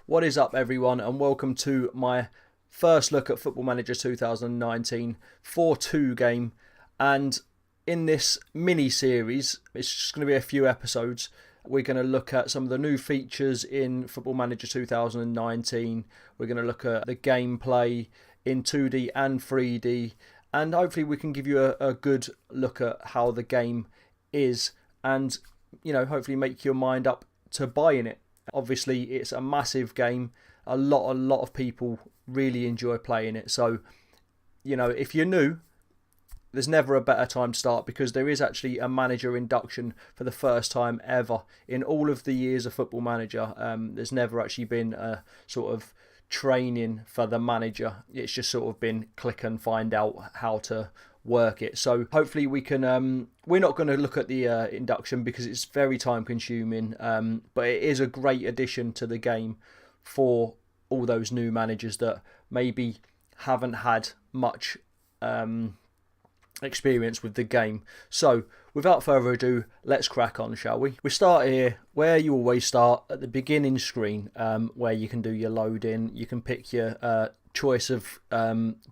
What is up, everyone, and welcome to my first look at Football Manager 2019 4-2 game. And in this mini series, it's just going to be a few episodes. We're going to look at some of the new features in Football Manager 2019. We're going to look at the gameplay in 2D and 3D, and hopefully we can give you a good look at how the game is, and hopefully make your mind up to buying it. Obviously, it's a massive game. A lot of people really enjoy playing it. So, if you're new, there's never a better time to start, because there is actually a manager induction for the first time ever in all of the years of Football Manager. There's never actually been a sort of training for the manager. It's just sort of been click and find out how to work it. So hopefully we can we're not going to look at the induction because it's very time consuming, but it is a great addition to the game for all those new managers that maybe haven't had much experience with the game. So without further ado, let's crack on, shall we? We start here where you always start, at the beginning screen, where you can do your loading. You can pick your choice of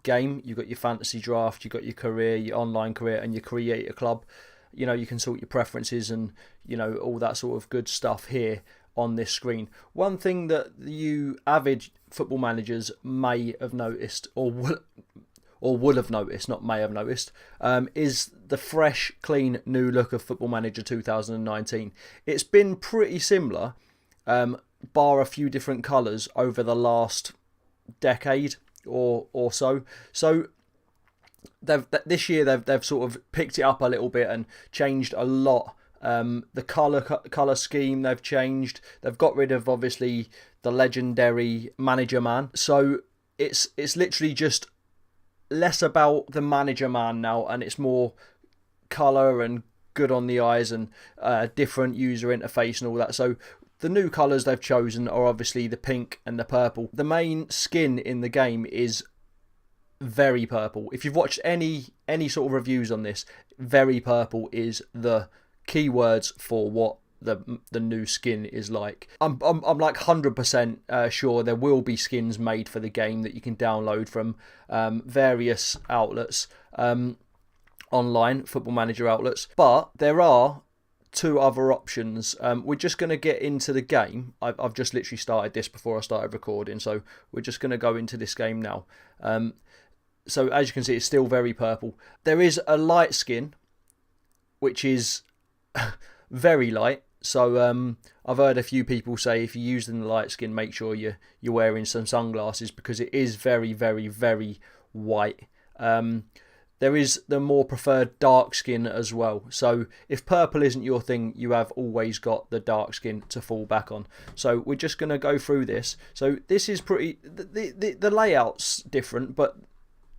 game. You've got your fantasy draft, you've got your career, your online career, and your creator club. You can sort your preferences and all that sort of good stuff here on this screen. One thing that you avid football managers may have noticed, or would have noticed, not may have noticed, is the fresh, clean, new look of Football Manager 2019. It's been pretty similar, bar a few different colours over the last decade or so. So this year they've sort of picked it up a little bit and changed a lot. The colour scheme they've changed. They've got rid of, obviously, the legendary manager man. So it's literally just less about the manager man now, and it's more colour and good on the eyes and different user interface and all that. So the new colours they've chosen are obviously the pink and the purple. The main skin in the game is very purple. If you've watched any sort of reviews on this, very purple is the keywords for what the new skin is like. I'm like 100% sure there will be skins made for the game that you can download from various outlets, online Football Manager outlets. But there are two other options. We're just going to get into the game. I've just literally started this before I started recording, so we're just going to go into this game now. So as you can see, it's still very purple. There is a light skin, which is very light. So I've heard a few people say if you're using the light skin, make sure you're wearing some sunglasses, because it is very, very, very white. There is the more preferred dark skin as well. So if purple isn't your thing, you have always got the dark skin to fall back on. So we're just going to go through this. So this is pretty... The layout's different, but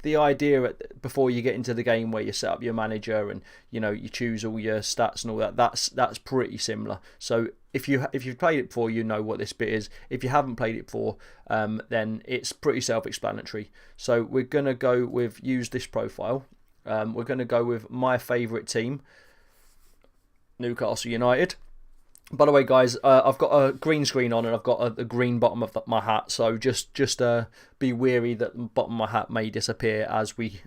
the idea before you get into the game, where you set up your manager and you choose all your stats and all that, that's pretty similar. So if you've played it before, you know what this bit is. If you haven't played it before, then it's pretty self-explanatory. So we're gonna go with use this profile. We're gonna go with my favourite team, Newcastle United. By the way, guys, I've got a green screen on and I've got a green bottom of my hat, so just be wary that the bottom of my hat may disappear as we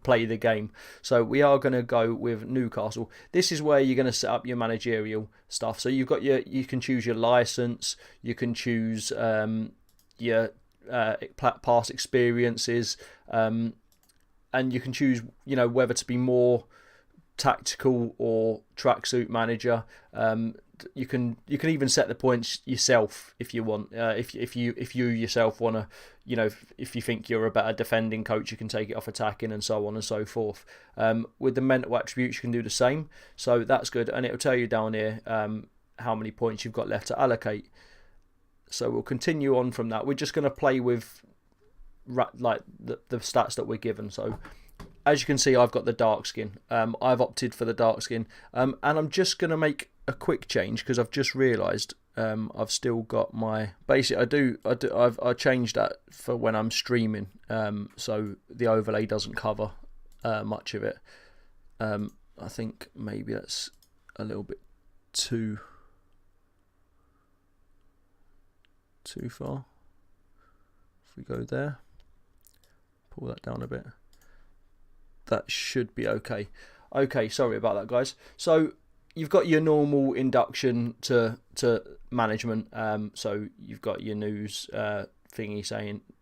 play the game. So we are going to go with Newcastle. This is where you're going to set up your managerial stuff. So you can choose your license, you can choose your past experiences, and you can choose whether to be more tactical or tracksuit manager. You can even set the points yourself if you want. If you yourself want to, if you think you're a better defending coach, you can take it off attacking, and so on and so forth. With the mental attributes, you can do the same. So that's good, and it'll tell you down here how many points you've got left to allocate. So we'll continue on from that. We're just going to play with like the stats that we're given. So as you can see, I've got the dark skin. I've opted for the dark skin, and I'm just going to make a quick change because I've just realised I've still got my I changed that for when I'm streaming, so the overlay doesn't cover much of it. I think maybe that's a little bit too too far. If we go there, pull that down a bit. That should be okay. Okay, sorry about that, guys. So you've got your normal induction to management. So you've got your news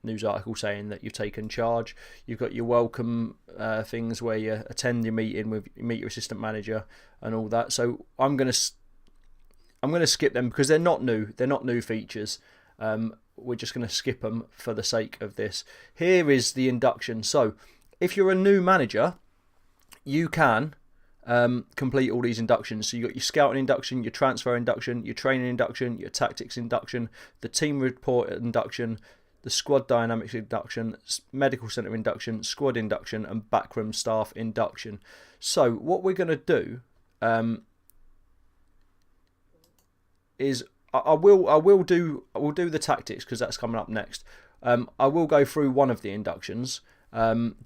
news article saying that you've taken charge. You've got your welcome things where you attend your meeting you meet your assistant manager and all that. So I'm gonna skip them because they're not new. They're not new features. We're just gonna skip them for the sake of this. Here is the induction. So if you're a new manager, you can complete all these inductions. So you've got your scouting induction, your transfer induction, your training induction, your tactics induction, the team report induction, the squad dynamics induction, medical centre induction, squad induction, and backroom staff induction. So what we're going to do is I will do the tactics because that's coming up next. I will go through one of the inductions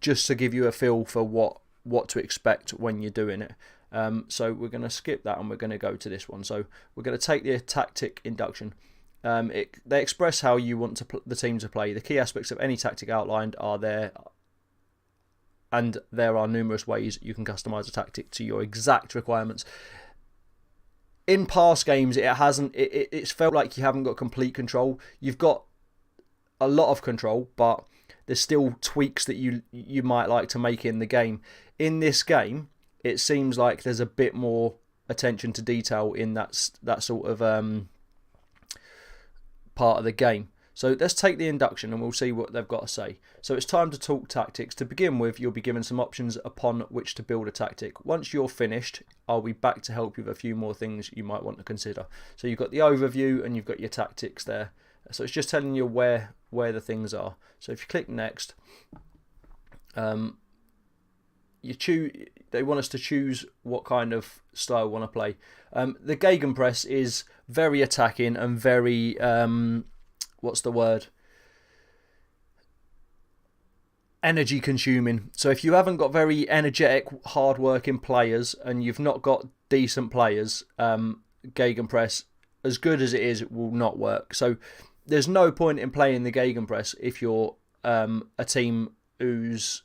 just to give you a feel for what to expect when you're doing it. So we're going to skip that and we're going to go to this one. So we're going to take the tactic induction. They express how you want the team to play. The key aspects of any tactic outlined are there, and there are numerous ways you can customise a tactic to your exact requirements. In past games, it's felt like you haven't got complete control. You've got a lot of control, but there's still tweaks that you might like to make in the game. In this game, it seems like there's a bit more attention to detail in that sort of part of the game. So let's take the induction and we'll see what they've got to say. So it's time to talk tactics. To begin with, you'll be given some options upon which to build a tactic. Once you're finished, I'll be back to help you with a few more things you might want to consider. So you've got the overview and you've got your tactics there. So it's just telling you where the things are. So if you click next, they want us to choose what kind of style we want to play. The Gegenpress is very attacking and very energy consuming. So if you haven't got very energetic, hard working players and you've not got decent players, Gegenpress, as good as it is, it will not work. So there's no point in playing the Gegenpress if you're a team who's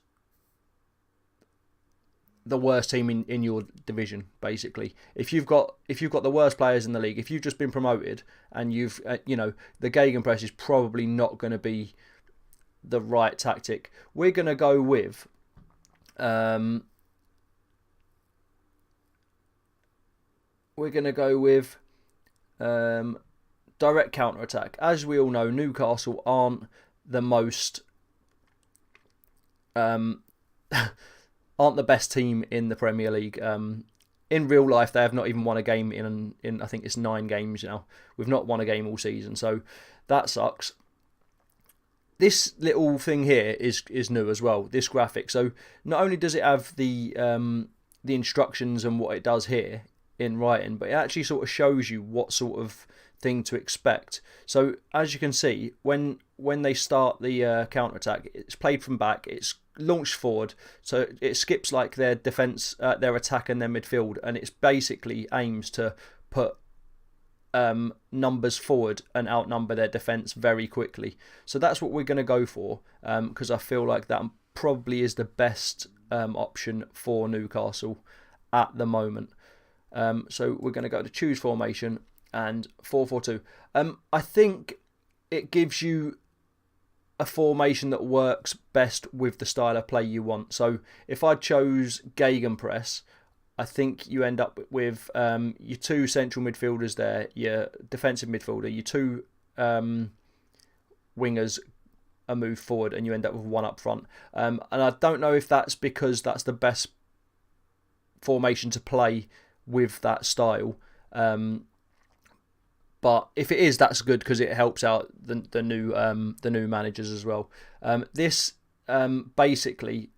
the worst team in your division, basically. If you've got the worst players in the league, if you've just been promoted and you've the Gegenpress is probably not going to be the right tactic. We're going to go with direct counter attack. As we all know, Newcastle aren't the most aren't the best team in the Premier League. In real life, they have not even won a game in I think it's 9 games now. We've not won a game all season, so that sucks. This little thing here is new as well, this graphic. So not only does it have the instructions and what it does here in writing, but it actually sort of shows you what sort of thing to expect. So as you can see, when they start the counter-attack, it's played from back, it's launched forward, so it skips like their defence, their attack and their midfield, and it's basically aims to put numbers forward and outnumber their defence very quickly. So that's what we're going to go for, because I feel like that probably is the best option for Newcastle at the moment. So we're going to go to choose formation and 4-4-2. I think it gives you a formation that works best with the style of play you want. So if I chose Gegenpress, I think you end up with your 2 central midfielders there, your defensive midfielder, your 2 wingers are moved forward, and you end up with 1 up front. And I don't know if that's because that's the best formation to play with that style. But if it is, that's good because it helps out the new managers as well. This basically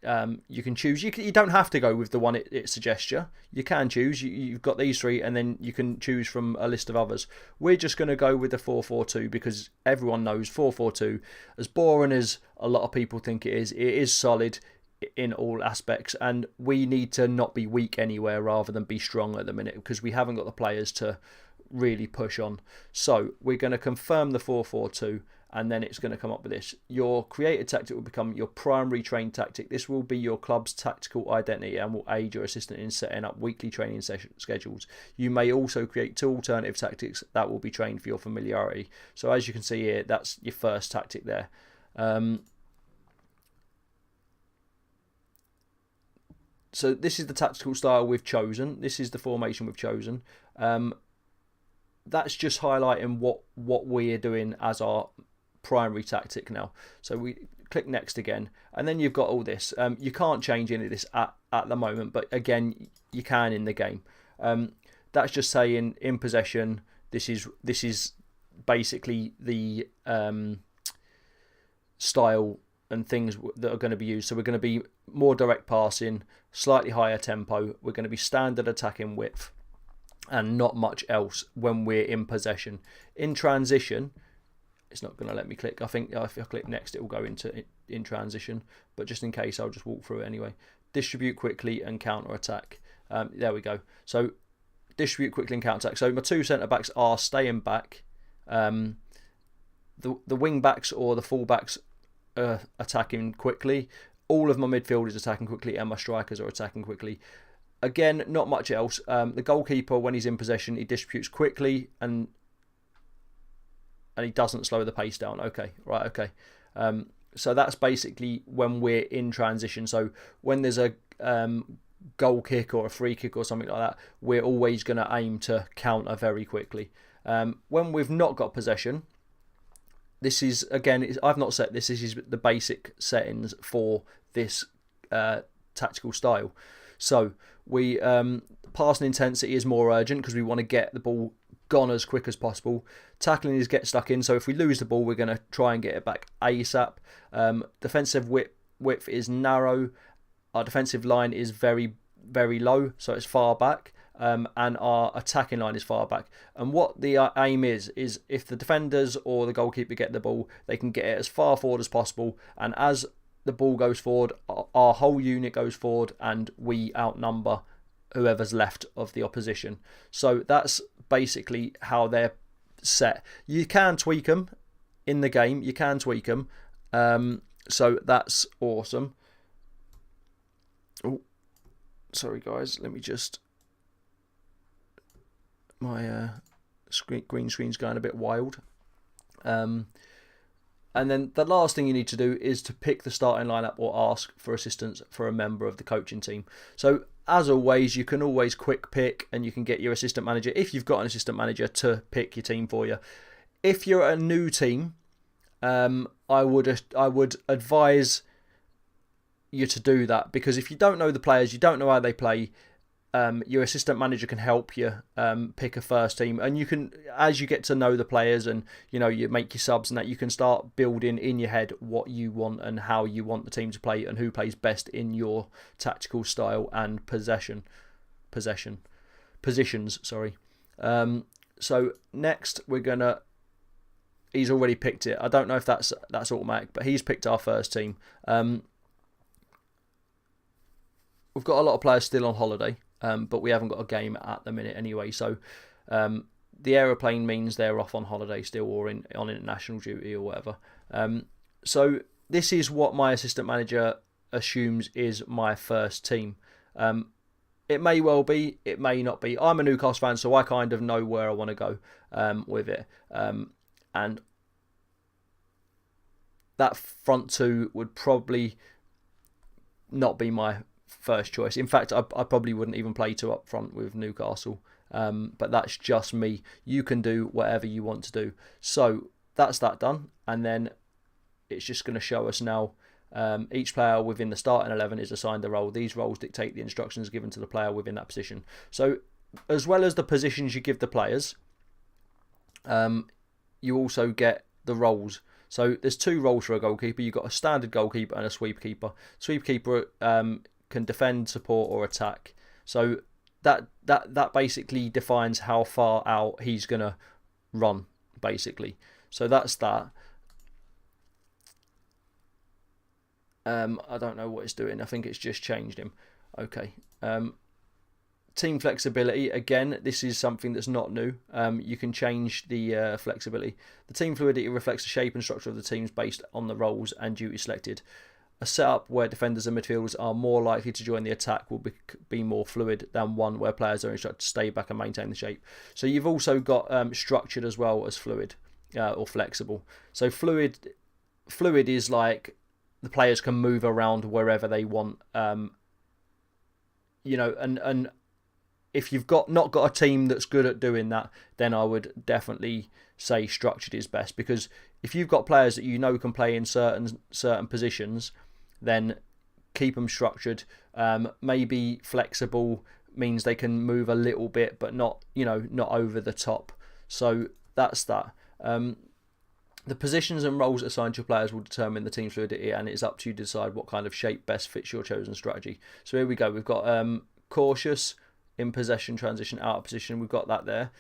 you can choose. You don't have to go with the one it suggests you. You can choose. You've got these 3, and then you can choose from a list of others. We're just going to go with the 4-4-2 because everyone knows 4-4-2. As boring as a lot of people think it is solid in all aspects, and we need to not be weak anywhere rather than be strong at the minute because we haven't got the players to really push on. So we're going to confirm the 4-4-2, and then it's going to come up with this. Your created tactic will become your primary trained tactic. This will be your club's tactical identity and will aid your assistant in setting up weekly training schedules. You may also create 2 alternative tactics that will be trained for your familiarity. So as you can see here, that's your first tactic there. So this is the tactical style we've chosen. This is the formation we've chosen. That's just highlighting what we're doing as our primary tactic now. So we click next again, and then you've got all this. You can't change any of this at the moment, but again, you can in the game. That's just saying in possession. This is basically the style and things that are going to be used. So we're going to be more direct passing, slightly higher tempo. We're going to be standard attacking width, and not much else when we're in possession. In transition, it's not going to let me click. I think if I click next, it will go into in transition. But just in case, I'll just walk through it anyway. Distribute quickly and counter attack. There we go. So distribute quickly and counter attack. So my 2 centre backs are staying back. The wing backs or the full backs are attacking quickly. All of my midfielders attacking quickly, and my strikers are attacking quickly. Again, not much else. The goalkeeper, when he's in possession, he distributes quickly and he doesn't slow the pace down. Okay, right, okay. So that's basically when we're in transition. So when there's a goal kick or a free kick or something like that, we're always going to aim to counter very quickly. When we've not got possession, this is, again, I've not set this. This is the basic settings for this tactical style. So we passing intensity is more urgent because we want to get the ball gone as quick as possible. Tackling is get stuck in. So if we lose the ball, we're going to try and get it back ASAP. Defensive width is narrow. Our defensive line is very, very low, so it's far back. And our attacking line is far back. And what the aim is if the defenders or the goalkeeper get the ball, they can get it as far forward as possible. And as the ball goes forward, our whole unit goes forward, and we outnumber whoever's left of the opposition. So that's basically how they're set. You can tweak them in the game. You can tweak them. So that's awesome. Oh, sorry guys. Let me just... My green screen's going a bit wild. And then the last thing you need to do is to pick the starting lineup or ask for assistance for a member of the coaching team. So as always, you can always quick pick, and you can get your assistant manager, if you've got an assistant manager, to pick your team for you. If you're a new team, I would advise you to do that, because if you don't know the players, you don't know how they play, your assistant manager can help you pick a first team, and you can, as you get to know the players and you make your subs and that, you can start building in your head what you want and how you want the team to play and who plays best in your tactical style and positions. Sorry. So next we're gonna. He's already picked it. I don't know if that's automatic, but he's picked our first team. We've got a lot of players still on holiday. But we haven't got a game at the minute anyway. So the aeroplane means they're off on holiday still, or on international duty or whatever. So this is what my assistant manager assumes is my first team. It may well be, it may not be. I'm a Newcastle fan, so I kind of know where I want to go with it. And that front two would probably not be my first choice. In fact, I probably wouldn't even play 2 up front with Newcastle. But that's just me. You can do whatever you want to do. So that's that done. And then it's just going to show us now. Each player within the starting 11 is assigned a role. These roles dictate the instructions given to the player within that position. So as well as the positions you give the players, you also get the roles. So there's 2 roles for a goalkeeper. You've got a standard goalkeeper and a sweep keeper. Sweep keeper can defend, support, or attack. So that basically defines how far out he's gonna run, basically. So that's that. I don't know what it's doing. I think it's just changed him. Okay. Team flexibility, again, this is something that's not new. You can change the flexibility. The team fluidity reflects the shape and structure of the teams based on the roles and duties selected. A setup where defenders and midfielders are more likely to join the attack will be more fluid than one where players are instructed to stay back and maintain the shape. So you've also got structured as well as fluid or flexible. So fluid is like the players can move around wherever they want. And if you've not got a team that's good at doing that, then I would definitely say structured is best, because if you've got players that can play in certain positions, then keep them structured. Maybe flexible means they can move a little bit, but not over the top. So that's that. The positions and roles assigned to your players will determine the team's fluidity, and it's up to you to decide what kind of shape best fits your chosen strategy. So here we go. We've got cautious, in possession, transition, out of position. We've got that there.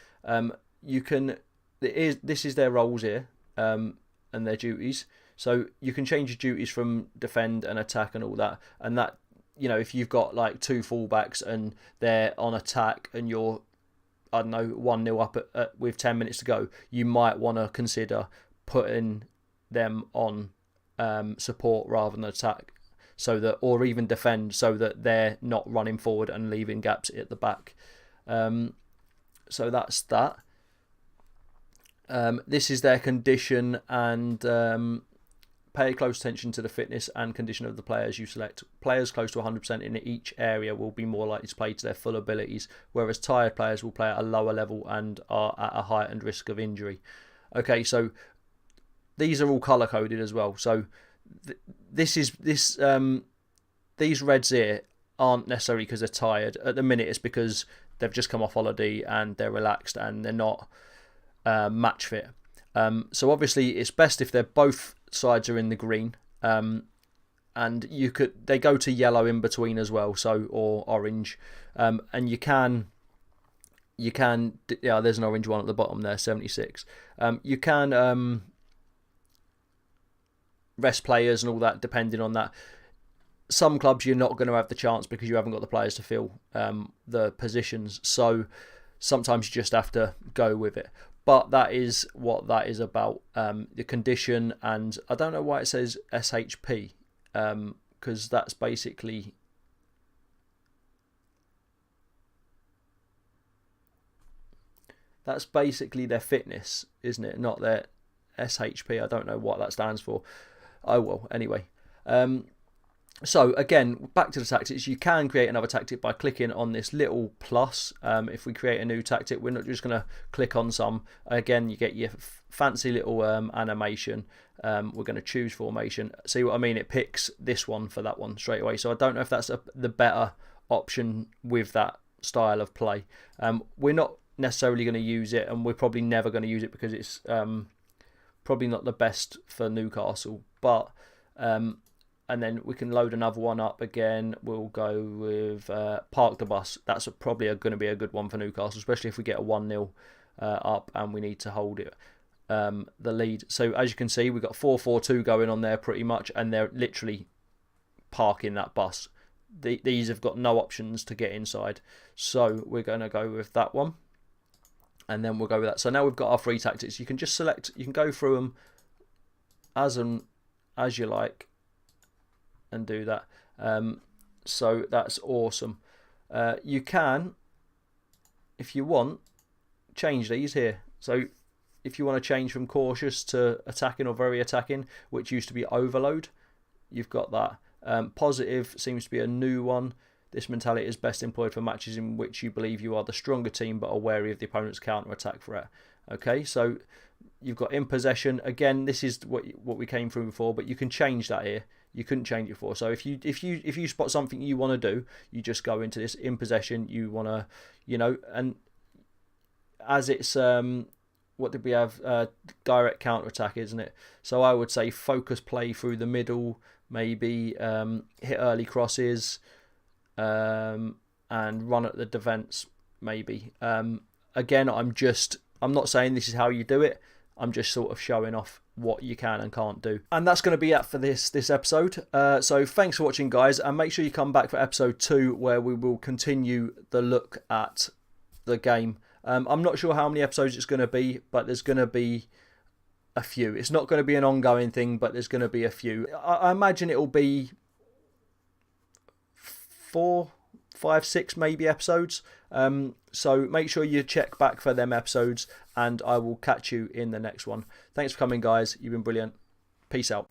This is their roles here, and their duties. So you can change your duties from defend and attack and all that. And that, if you've got like two fullbacks and they're on attack and you're, 1-0 up with 10 minutes to go, you might want to consider putting them on support rather than attack, or even defend, so that they're not running forward and leaving gaps at the back. So that's that. This is their condition, and pay close attention to the fitness and condition of the players you select. Players close to 100% in each area will be more likely to play to their full abilities, whereas tired players will play at a lower level and are at a heightened risk of injury. Okay, so these are all colour coded as well. So these reds here aren't necessarily because they're tired. At the minute, it's because they've just come off holiday and they're relaxed and they're not match fit. So obviously it's best if they're both sides are in the green, and they go to yellow in between as well, or orange, and you can there's an orange one at the bottom there, 76. You can rest players and all that depending on that. Some clubs you're not going to have the chance because you haven't got the players to fill the positions, so sometimes you just have to go with it. But that is what that is about, the condition. And I don't know why it says SHP, because that's basically their fitness, isn't it? Not their SHP. I don't know what that stands for. Oh well, anyway. So again, back to the tactics. You can create another tactic by clicking on this little plus. If we create a new tactic, we're not just going to click on some. Again, you get your fancy little animation. We're going to choose formation. See what I mean? It picks this one for that one straight away. So I don't know if that's the better option with that style of play. We're not necessarily going to use it, and we're probably never going to use it because it's probably not the best for Newcastle. But and then we can load another one up again. We'll go with park the bus. That's probably going to be a good one for Newcastle, especially if we get a 1-0 up and we need to hold it, the lead. So as you can see, we've got 4-4-2 going on there pretty much, and they're literally parking that bus. These have got no options to get inside. So we're going to go with that one. And then we'll go with that. So now we've got our three tactics. You can just select, you can go through them as you like, and do that. So that's awesome. You can, if you want, change these here. So if you want to change from cautious to attacking or very attacking, which used to be overload, you've got that. Positive seems to be a new one. This mentality is best employed for matches in which you believe you are the stronger team but are wary of the opponent's counter-attack threat. Okay, so you've got in possession. Again, this is what we came through before, but you can change that here. You couldn't change it before. So if you spot something you want to do, you just go into this in possession. You want to, and as it's what did we have? Direct counter-attack, isn't it? So I would say focus play through the middle, maybe hit early crosses, and run at the defence, maybe. Again, I'm not saying this is how you do it. I'm just sort of showing off what you can and can't do. And that's going to be it for this episode. So thanks for watching, guys, and make sure you come back for episode 2, where we will continue the look at the game. I'm not sure how many episodes it's going to be, but there's going to be a few. It's not going to be an ongoing thing, but there's going to be a few. I imagine it will be 4, 5, 6 maybe episodes. So make sure you check back for them episodes, and I will catch you in the next one. Thanks for coming, guys. You've been brilliant. Peace out.